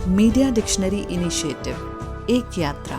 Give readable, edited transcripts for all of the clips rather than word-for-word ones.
Media dictionary initiative, एक यात्रा।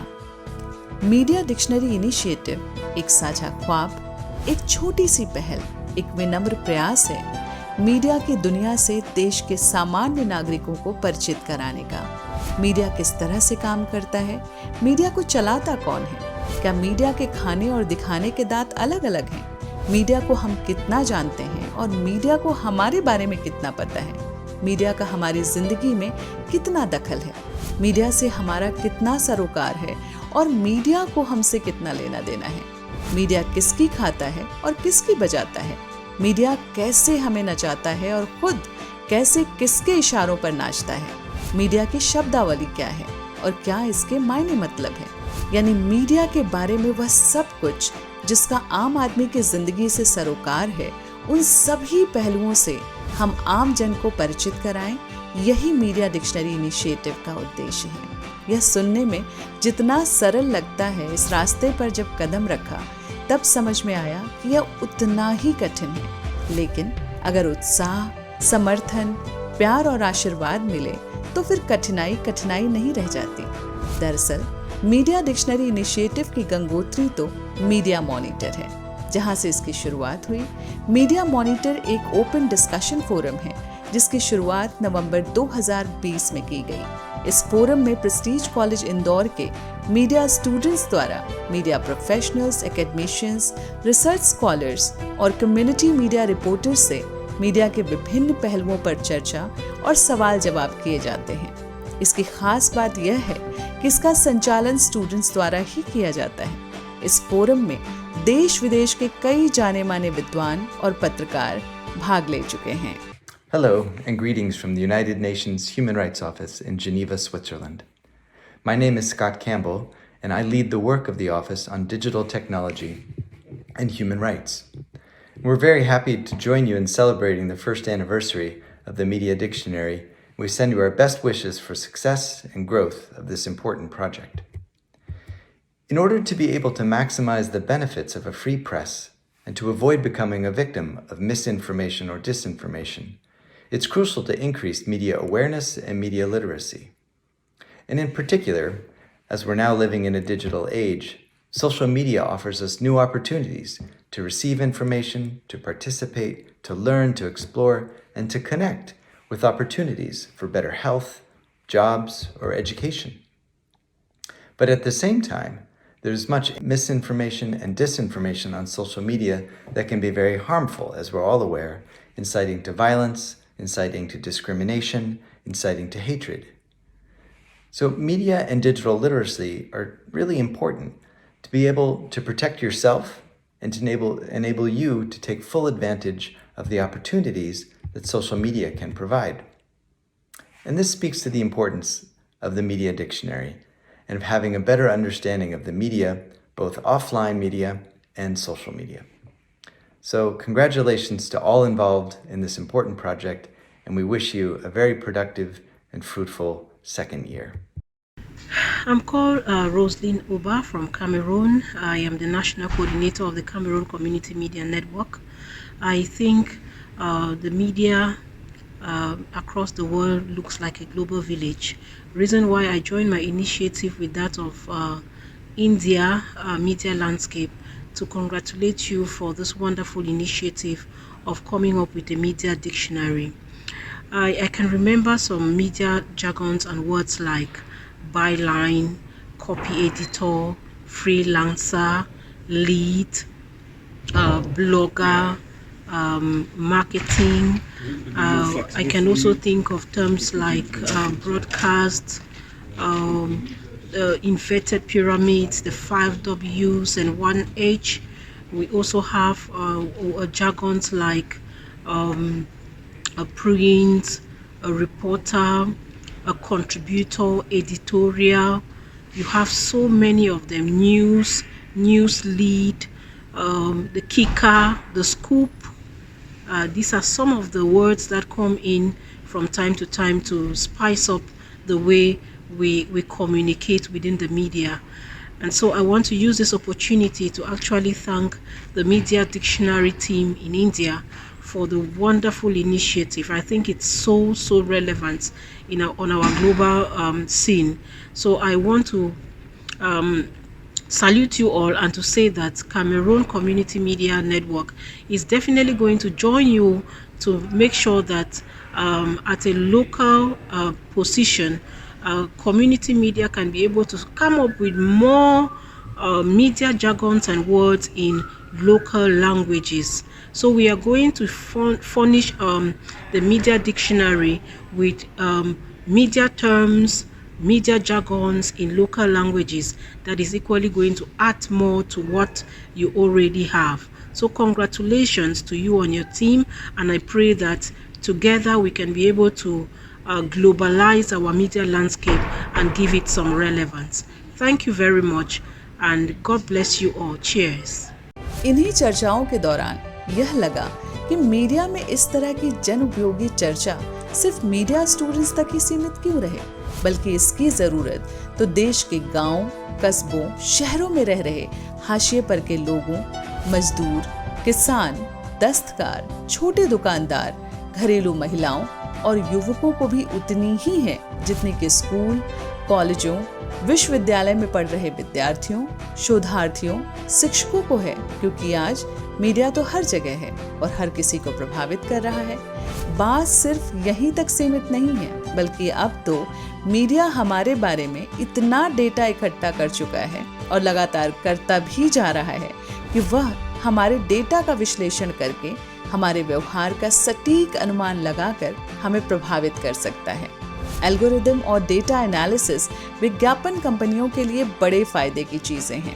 Media dictionary initiative एक साझा ख्वाब, एक छोटी सी पहल, एक विनम्र प्रयास है मीडिया की दुनिया से देश के सामान्य नागरिकों को परिचित कराने का। मीडिया किस तरह से काम करता है, मीडिया को चलाता कौन है, क्या मीडिया के खाने और दिखाने के दांत अलग अलग हैं, मीडिया को हम कितना जानते हैं और मीडिया को हमारे बारे में कितना पता है, मीडिया का हमारी जिंदगी में कितना दखल है, मीडिया से हमारा कितना सरोकार है और मीडिया को हमसे कितना लेना देना है, मीडिया किसकी खाता है और किसकी बजाता है, मीडिया कैसे हमें नचाता है और खुद कैसे किसके इशारों पर नाचता है, मीडिया की शब्दावली क्या है और क्या इसके मायने मतलब है। यानी मीडिया के बारे में वह सब कुछ जिसका आम आदमी की जिंदगी से सरोकार है, उन सभी पहलुओं से हम आम जन को परिचित कराएं, यही मीडिया डिक्शनरी इनिशिएटिव का उद्देश्य है। यह सुनने में जितना सरल लगता है, इस रास्ते पर जब कदम रखा तब समझ में आया कि यह उतना ही कठिन है। लेकिन अगर उत्साह, समर्थन, प्यार और आशीर्वाद मिले तो फिर कठिनाई नहीं रह जाती। दरअसल मीडिया डिक्शनरी इनिशिएटिव की गंगोत्री तो मीडिया मॉनिटर है, जहां से इसकी शुरुआत हुई। मीडिया मॉनिटर एक ओपन डिस्कशन फोरम है जिसकी शुरुआत नवंबर 2020 में की गई। इस फोरम में प्रेस्टीज कॉलेज इंदौर के मीडिया स्टूडेंट्स द्वारा media professionals, academicians, research scholars और कम्युनिटी मीडिया रिपोर्टर्स से मीडिया के विभिन्न पहलुओं पर चर्चा और सवाल जवाब किए जाते हैं। इसकी खास बात यह है कि इसका संचालन स्टूडेंट्स द्वारा ही किया जाता है। इस फोरम में देश विदेश के कई जाने माने विद्वान और पत्रकार भाग ले चुके हैं। Hello and greetings from the United Nations Human Rights Office in Geneva, Switzerland. My name is Scott Campbell and I lead the work of the office on digital technology and human rights. We're very happy to join you in celebrating the first anniversary of the Media Dictionary. We send you our best wishes for success and growth of this important project. In order to be able to maximize the benefits of a free press and to avoid becoming a victim of misinformation or disinformation, it's crucial to increase media awareness and media literacy. And in particular, as we're now living in a digital age, social media offers us new opportunities to receive information, to participate, to learn, to explore, and to connect with opportunities for better health, jobs, or education. But at the same time, there's much misinformation and disinformation on social media that can be very harmful, as we're all aware, inciting to violence, inciting to discrimination, inciting to hatred. So media and digital literacy are really important to be able to protect yourself and to enable you to take full advantage of the opportunities that social media can provide. And this speaks to the importance of the Media Dictionary and of having a better understanding of the media, both offline media and social media. So congratulations to all involved in this important project, and we wish you a very productive and fruitful second year. I'm called Roseline Oba from Cameroon. I am the National Coordinator of the Cameroon Community Media Network. I think the media across the world looks like a global village. Reason why I joined my initiative with that of India media landscape to congratulate you for this wonderful initiative of coming up with a media dictionary. I can remember some media jargons and words like byline, copy editor, freelancer, lead, blogger, marketing. I can also think of terms like broadcast, inverted pyramids, the 5 W's and 1 H. We also have jargons like a print, a reporter, a contributor, editorial. You have so many of them. News lead, the kicker, the scoop. These are some of the words that come in from time to time to spice up the way we communicate within the media. And so I want to use this opportunity to actually thank the Media Dictionary team in India for the wonderful initiative. I think it's so relevant on our global scene. So I want to salute you all and to say that Cameroon Community Media Network is definitely going to join you to make sure that at a local position, community media can be able to come up with more media jargons and words in local languages. So we are going to furnish the media dictionary with media terms, media jargons in local languages that is equally going to add more to what you already have. So congratulations to you and your team, and I pray that together we can be able to globalize our media landscape and give it some relevance. Thank you very much and God bless you all. Cheers. इन्हीं चर्चाओं के दौरान यह लगा कि media में इस तरह की जन उपयोगी चर्चा सिर्फ मीडिया स्टूडेंट्स तक ही सीमित क्यों रहे, बल्कि इसकी जरूरत तो देश के गांव, कस्बों, शहरों में रह रहे हाशिए पर के लोगों, मजदूर, किसान, दस्तकार, छोटे दुकानदार, घरेलू महिलाओं और युवकों को भी उतनी ही है जितनी कि स्कूल, कॉलेजों, विश्वविद्यालय में पढ़ रहे विद्यार्थियों, शोधार्थियों, शिक्षकों को है, क्योंकि आज मीडिया तो हर जगह है और हर किसी को प्रभावित कर रहा है। बात सिर्फ यहीं तक सीमित नहीं है, बल्कि अब तो मीडिया हमारे बारे में इतना डेटा इकट्ठा कर चुका है और लगातार करता भी जा रहा है कि वह हमारे डेटा का विश्लेषण करके हमारे व्यवहार का सटीक अनुमान लगाकर हमें प्रभावित कर सकता है। एल्गोरिदम और डेटा एनालिसिस विज्ञापन कंपनियों के लिए बड़े फायदे की चीजें हैं,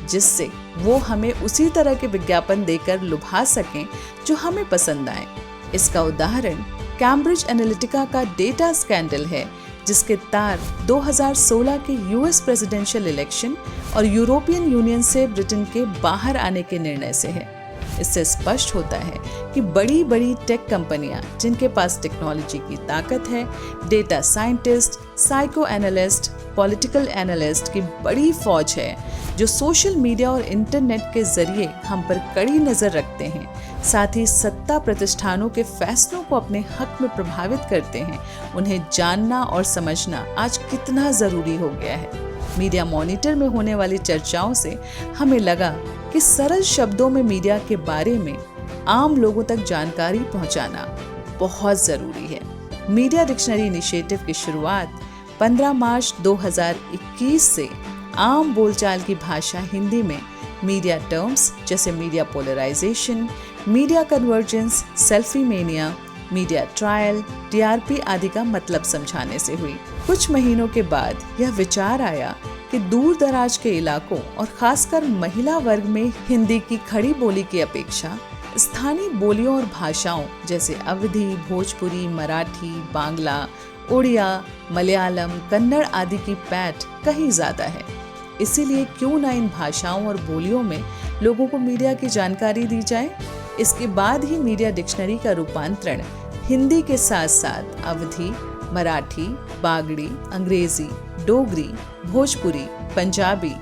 जिससे वो हमें उसी तरह के विज्ञापन देकर लुभा सकें जो हमें पसंद आए। इसका उदाहरण कैम्ब्रिज एनालिटिका का डेटा स्कैंडल है, जिसके तार 2016 के यूएस प्रेसिडेंशियल इलेक्शन और यूरोपियन यूनियन से ब्रिटेन के बाहर आने के निर्णय से है। इससे स्पष्ट होता है कि बड़ी बड़ी टेक कंपनियां जिनके पास टेक्नोलॉजी की ताकत है, data scientist, psycho analyst, political analyst की बड़ी फौज है, जो सोशल मीडिया और इंटरनेट के जरिए हम पर कड़ी नजर रखते हैं, साथ ही सत्ता प्रतिष्ठानों के फैसलों को अपने हक में प्रभावित करते हैं। उन्हें जानना और समझना आज कितना जरूरी हो गया है। मीडिया मॉनिटर में होने वाली चर्चाओं से हमें लगा कि सरल शब्दों में मीडिया के बारे में आम लोगों तक जानकारी पहुंचाना बहुत जरूरी है। मीडिया डिक्शनरी इनिशिएटिव की शुरुआत 15 मार्च 2021 से आम बोलचाल की भाषा हिंदी में मीडिया टर्म्स जैसे media polarisation, media convergence, selfie mania, media trial, TRP आदि का मतलब समझाने से हुई। कुछ महीनों के बाद यह विचार आया कि दूर दराज के इलाकों और खासकर महिला वर्ग में हिंदी की खड़ी बोली की अपेक्षा स्थानीय बोलियों और भाषाओं जैसे अवधी, भोजपुरी, मराठी, बांग्ला, उड़िया, मलयालम, कन्नड़ आदि की पैठ कहीं ज्यादा है। इसीलिए क्यों ना इन भाषाओं और बोलियों में लोगों को मीडिया की जानकारी दी जाए। इसके बाद ही मीडिया डिक्शनरी का रूपांतरण हिंदी के साथ साथ अवधी, मराठी, बागड़ी, अंग्रेजी, डोगरी, भोजपुरी, पंजाबी,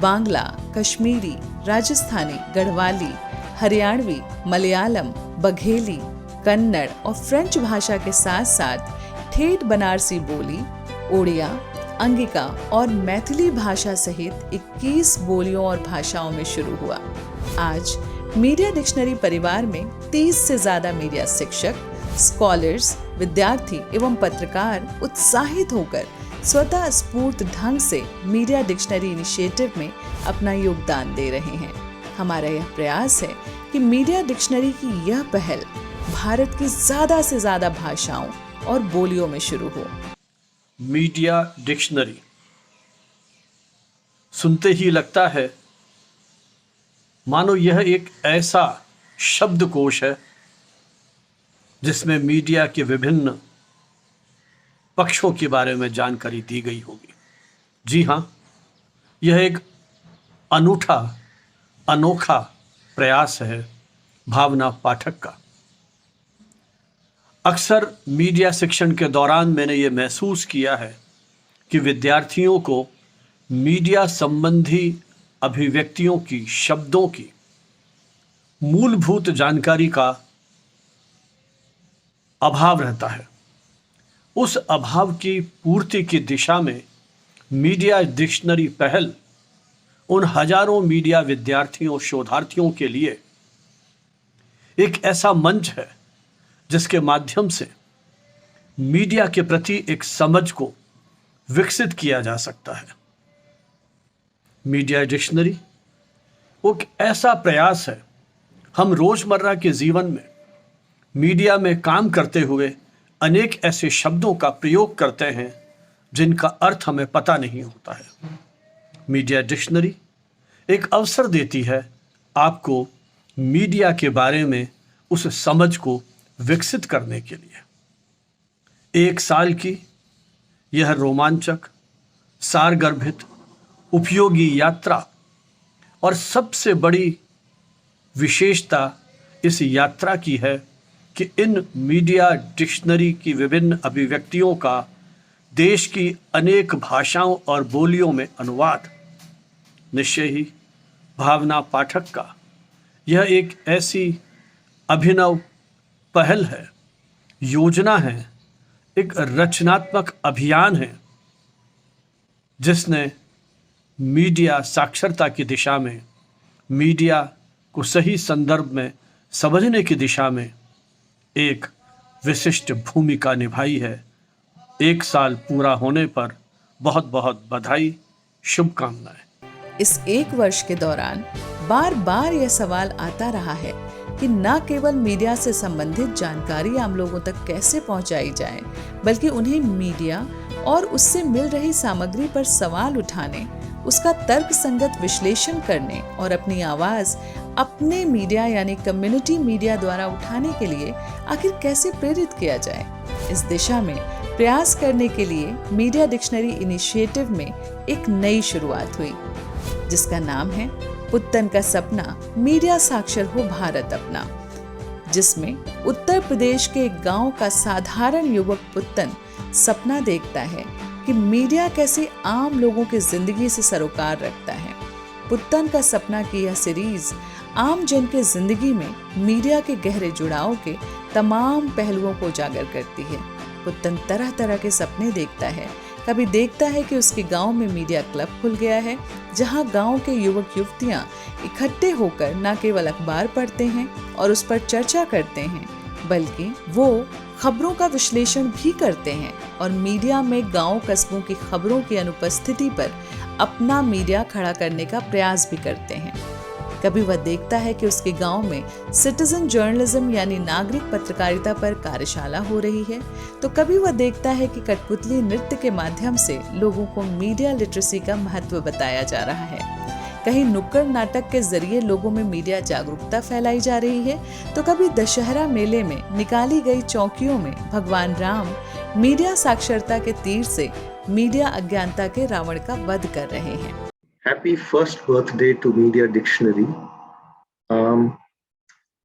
बांग्ला, कश्मीरी, राजस्थानी, गढ़वाली, हरियाणवी, मलयालम, बघेली, कन्नड़ और फ्रेंच भाषा के साथ साथ ठेठ बनारसी बोली, ओडिया, अंगिका और मैथिली भाषा सहित 21 बोलियों और भाषाओं में शुरू हुआ। आज मीडिया डिक्शनरी परिवार में 30 से ज्यादा मीडिया शिक्षक, स्कॉलर्स, विद्यार्थी एवं पत्रकार उत्साहित होकर स्वतः स्फूर्त ढंग से मीडिया डिक्शनरी इनिशिएटिव में अपना योगदान दे रहे हैं। हमारा यह प्रयास है कि मीडिया डिक्शनरी की यह पहल भारत की ज्यादा से ज्यादा भाषाओं और बोलियों में शुरू हो। मीडिया डिक्शनरी सुनते ही लगता है मानो यह एक ऐसा शब्दकोश है जिसमें मीडिया के विभिन्न पक्षों के बारे में जानकारी दी गई होगी। जी हाँ, यह एक अनोखा प्रयास है भावना पाठक का। अक्सर मीडिया शिक्षण के दौरान मैंने ये महसूस किया है कि विद्यार्थियों को मीडिया संबंधी अभिव्यक्तियों की, शब्दों की मूलभूत जानकारी का अभाव रहता है। उस अभाव की पूर्ति की दिशा में मीडिया डिक्शनरी पहल उन हजारों मीडिया विद्यार्थियों शोधार्थियों के लिए एक ऐसा मंच है जिसके माध्यम से मीडिया के प्रति एक समझ को विकसित किया जा सकता है। मीडिया डिक्शनरी एक ऐसा प्रयास है, हम रोजमर्रा के जीवन में मीडिया में काम करते हुए अनेक ऐसे शब्दों का प्रयोग करते हैं जिनका अर्थ हमें पता नहीं होता है। मीडिया डिक्शनरी एक अवसर देती है आपको मीडिया के बारे में उस समझ को विकसित करने के लिए। 1 साल की यह रोमांचक, सारगर्भित, उपयोगी यात्रा और सबसे बड़ी विशेषता इस यात्रा की है कि इन मीडिया डिक्शनरी की विभिन्न अभिव्यक्तियों का देश की अनेक भाषाओं और बोलियों में अनुवाद निश्चय ही भावना पाठक का यह एक ऐसी अभिनव पहल है, योजना है, एक रचनात्मक अभियान है जिसने मीडिया साक्षरता की दिशा में, मीडिया को सही संदर्भ में समझने की दिशा में एक विशिष्ट भूमिका निभाई है। 1 साल पूरा होने पर बहुत बहुत बधाई, शुभकामनाएं। इस 1 वर्ष के दौरान बार बार यह सवाल आता रहा है कि न केवल मीडिया से संबंधित जानकारी आम लोगों तक कैसे पहुंचाई जाए, बल्कि उन्हें मीडिया और उससे मिल रही सामग्री पर सवाल उठाने, उसका तर्क संगत विश्लेषण करने और अपनी आवाज अपने मीडिया यानी कम्युनिटी मीडिया द्वारा उठाने के लिए आखिर कैसे प्रेरित किया जाए। इस दिशा में प्रयास करने के लिए मीडिया डिक्शनरी इनिशिएटिव में एक नई शुरुआत हुई जिसका नाम है पुत्तन का सपना, मीडिया साक्षर हो भारत अपना, जिसमें उत्तर प्रदेश के एक गांव का साधारण युवक पुत्तन सपना देखता है कि मीडिया कैसे आम लोगों की जिंदगी से सरोकार रखता है। पुत्तन का सपना की यह सीरीज आम जन के जिंदगी में मीडिया के गहरे जुड़ाव के तमाम पहलुओं को उजागर करती है। पुत्तन तरह तरह के सपने देखता है। कभी देखता है कि उसके गांव में मीडिया क्लब खुल गया है जहां गांव के युवक युवतियां इकट्ठे होकर न केवल अखबार पढ़ते हैं और उस पर चर्चा करते हैं, बल्कि वो खबरों का विश्लेषण भी करते हैं और मीडिया में गांव कस्बों की खबरों की अनुपस्थिति पर अपना मीडिया खड़ा करने का प्रयास भी करते हैं। कभी वह देखता है कि उसके गांव में सिटीजन जर्नलिज्म यानी नागरिक पत्रकारिता पर कार्यशाला हो रही है, तो कभी वह देखता है कि कठपुतली नृत्य के माध्यम से लोगों को मीडिया लिटरेसी का महत्व बताया जा रहा है। कहीं नुक्कड़ नाटक के जरिए लोगों में मीडिया जागरूकता फैलाई जा रही है, तो कभी दशहरा मेले में निकाली गई चौकियों में भगवान राम मीडिया साक्षरता के तीर से मीडिया अज्ञानता के रावण का वध कर रहे हैं। Happy first birthday to Media Dictionary.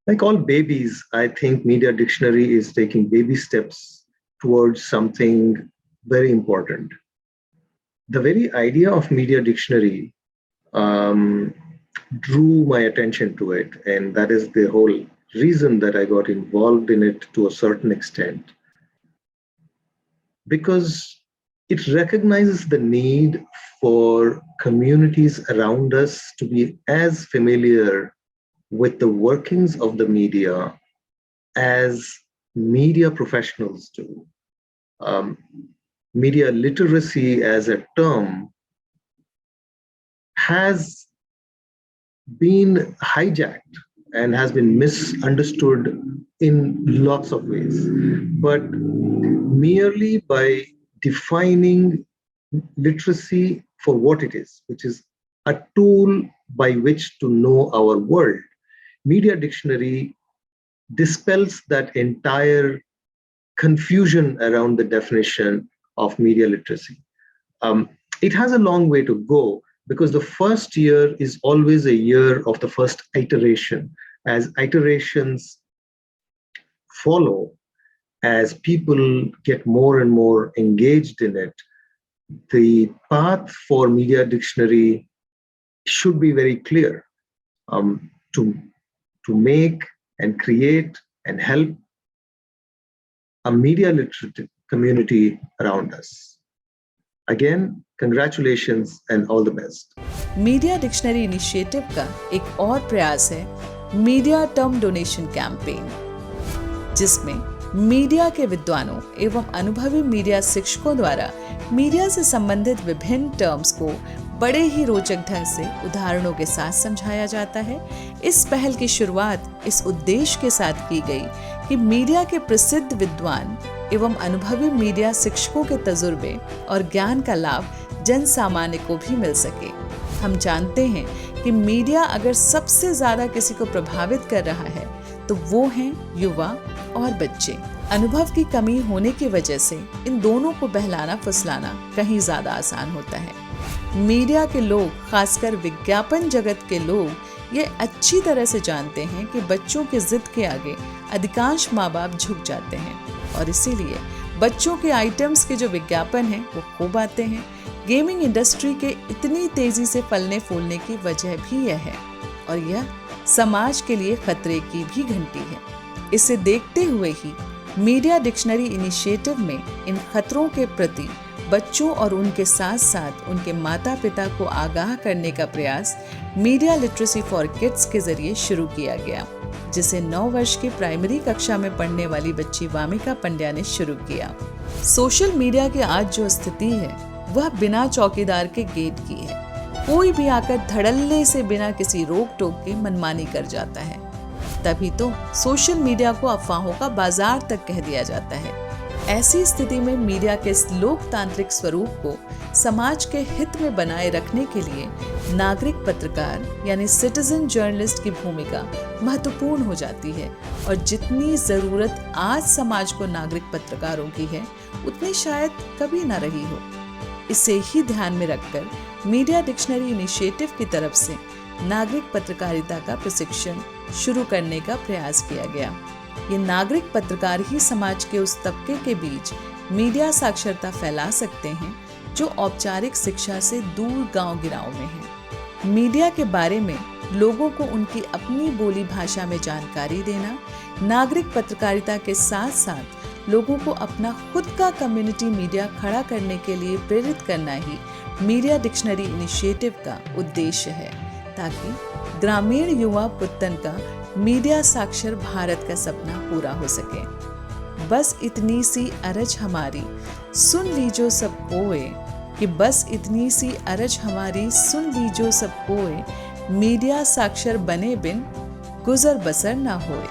Like all babies, I think Media Dictionary is taking baby steps towards something very important. The very idea of Media Dictionary drew my attention to it, and that is the whole reason that I got involved in it to a certain extent. Because it recognizes the need for communities around us to be as familiar with the workings of the media as media professionals do. Media literacy as a term has been hijacked and has been misunderstood in lots of ways. But merely by defining literacy for what it is, which is a tool by which to know our world, Media Dictionary dispels that entire confusion around the definition of media literacy. It has a long way to go because the first year is always a year of the first iteration. As iterations follow, as people get more and more engaged in it, the path for Media Dictionary should be very clear, to make and create and help a media literate community around us. Again, congratulations and all the best. Media dictionary initiative का एक और प्रयास है media term donation campaign, जिसमें media के विद्वानों एवं अनुभवी मीडिया शिक्षकों द्वारा मीडिया से संबंधित विभिन्न टर्म्स को बड़े ही रोचक ढंग से उदाहरणों के साथ समझाया जाता है। इस पहल की शुरुआत इस उद्देश्य के साथ की गई कि मीडिया के प्रसिद्ध विद्वान एवं अनुभवी मीडिया शिक्षकों के तजुर्बे और ज्ञान का लाभ जन सामान्य को भी मिल सके। हम जानते हैं कि मीडिया अगर सबसे ज्यादा किसी को प्रभावित कर रहा है तो वो हैं युवा और बच्चे। अनुभव की कमी होने की वजह से इन दोनों को बहलाना फुसलाना कहीं ज्यादा आसान होता है। मीडिया के लोग, खासकर विज्ञापन जगत के लोग ये अच्छी तरह से जानते हैं कि बच्चों की जिद के आगे अधिकांश माँ बाप झुक जाते हैं और इसीलिए बच्चों के आइटम्स के जो विज्ञापन हैं वो खूब आते हैं। गेमिंग इंडस्ट्री के इतनी तेजी से फलने फूलने की वजह भी यह है और यह समाज के लिए खतरे की भी घंटी है। इसे देखते हुए ही मीडिया डिक्शनरी इनिशिएटिव में इन खतरों के प्रति बच्चों और उनके साथ साथ उनके माता पिता को आगाह करने का प्रयास मीडिया लिटरेसी फॉर किड्स के जरिए शुरू किया गया, जिसे 9 वर्ष की प्राइमरी कक्षा में पढ़ने वाली बच्ची वामिका पंड्या ने शुरू किया। सोशल मीडिया की आज जो स्थिति है वह बिना चौकीदार के गेट की है। कोई भी आकर धड़ल्ले से बिना किसी रोक टोक के मनमानी कर जाता है। तभी तो सोशल मीडिया को अफवाहों का बाजार तक कह दिया जाता है। ऐसी स्थिति में मीडिया के इस लोकतांत्रिक स्वरूप को समाज के हित में बनाए रखने के लिए नागरिक पत्रकार यानी सिटीजन जर्नलिस्ट की भूमिका महत्वपूर्ण हो जाती है और जितनी जरूरत आज समाज को नागरिक पत्रकारों की है उतनी शायद कभी न रही हो। इसे ही ध्यान में रखकर मीडिया डिक्शनरी इनिशिएटिव की तरफ से नागरिक पत्रकारिता का प्रशिक्षण शुरू करने का प्रयास किया गया। ये नागरिक पत्रकार ही समाज के उस तबके के बीच मीडिया साक्षरता फैला सकते हैं जो औपचारिक शिक्षा से दूर गांव गिराव में है। मीडिया के बारे में लोगों को उनकी अपनी बोली भाषा में जानकारी देना, नागरिक पत्रकारिता के साथ साथ लोगों को अपना खुद का कम्युनिटी मीडिया खड़ा करने के लिए प्रेरित करना ही मीडिया डिक्शनरी इनिशिएटिव का उद्देश्य है, ताकि ग्रामीण युवा पुत्तन का मीडिया साक्षर भारत का सपना पूरा हो सके। बस इतनी सी अरज हमारी सुन लीजो सब कोए, कि बस इतनी सी अरज हमारी सुन लीजो सब कोए, मीडिया साक्षर बने बिन गुजर बसर ना होए।